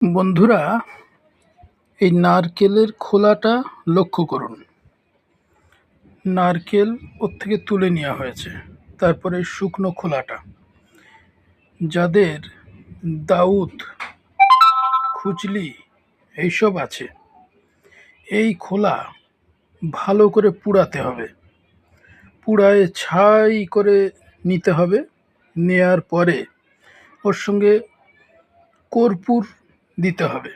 বন্ধুরা, এই নারকেলের খোলাটা লক্ষ্য করুন। নারকেল ওর থেকে তুলে নেওয়া হয়েছে, তারপরে শুকনো খোলাটা। যাদের দাউদ, খুজলি এইসব আছে, এই খোলা ভালো করে পুড়াতে হবে। পুড়ায় ছাই করে নিতে হবে। নেয়ার পরে ওর সঙ্গে কর্পূর দিতে হবে,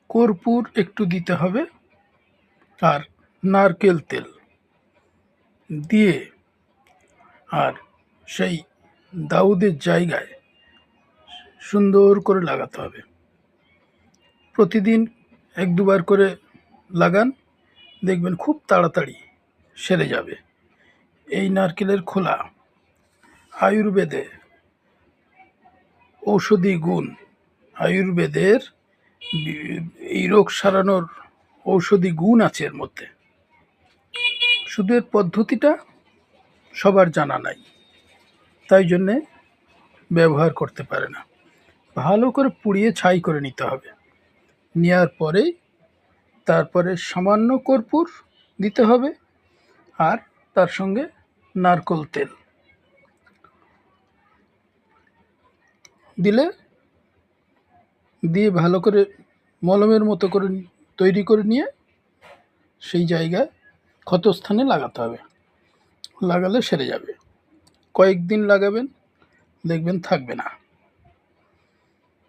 কর্পূর একটু দিতে হবে, আর নারকেল তেল দিয়ে আর সেই দাউদের জায়গায় সুন্দর করে লাগাতে হবে। প্রতিদিন 1-2 বার করে লাগান, দেখবেন খুব তাড়াতাড়ি সেরে যাবে। এই নারকেলের খোলা আয়ুর্বেদে ঔষধি গুণ, আয়ুর্বেদের এই রোগ সারানোর ঔষধি গুণ আছে এর মধ্যে। শুধু এর পদ্ধতিটা সবার জানা নাই, তাই জন্যে ব্যবহার করতে পারে না। ভালো করে পুড়িয়ে ছাই করে নিতে হবে। নেওয়ার পরেই তারপরে সামান্য কর্পূর দিতে হবে, আর তার সঙ্গে নারকেল তেল দিয়ে ভালো করে মলমের মতো করে তৈরি করে নিয়ে সেই জায়গায় ক্ষতস্থানে লাগাতে হবে। লাগালে সেরে যাবে। কয়েকদিন লাগাবেন, দেখবেন থাকবে না।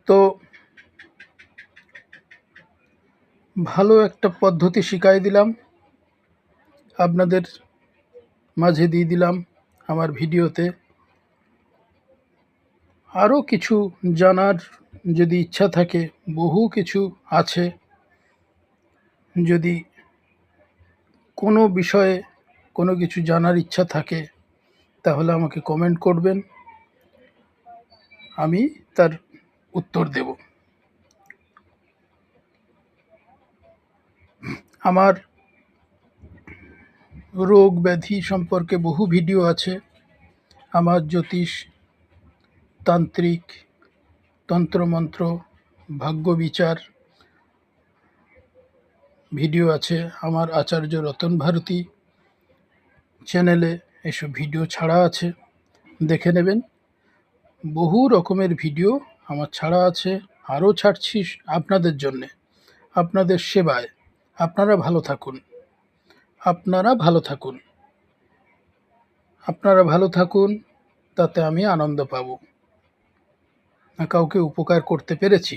তো ভালো একটা পদ্ধতি শিখাই দিলাম, আপনাদের মাঝে দিয়ে দিলাম আমার ভিডিওতে। আরও কিছু জানার যদি ইচ্ছা থাকে, বহু কিছু আছে। যদি কোনো বিষয়ে কোনো কিছু জানার ইচ্ছা থাকে, তাহলে আমাকে কমেন্ট করবেন, আমি তার উত্তর দেব। আমার রোগ ব্যাধি সম্পর্কে বহু ভিডিও আছে। আমার জ্যোতিষ, তান্ত্রিক, তন্ত্রমন্ত্র, ভাগ্যবিচার ভিডিও আছে। আমার আচার্য রতন ভারতী চ্যানেলে এসব ভিডিও ছাড়া আছে, দেখে নেবেন। বহু রকমের ভিডিও আমার ছাড়া আছে, আরও ছাড়ছি আপনাদের জন্যে, আপনাদের সেবায়। আপনারা ভালো থাকুন, আপনারা ভালো থাকুন, আপনারা ভালো থাকুন, তাতে আমি আনন্দ পাব। কাউকে উপকার করতে পেরেছি।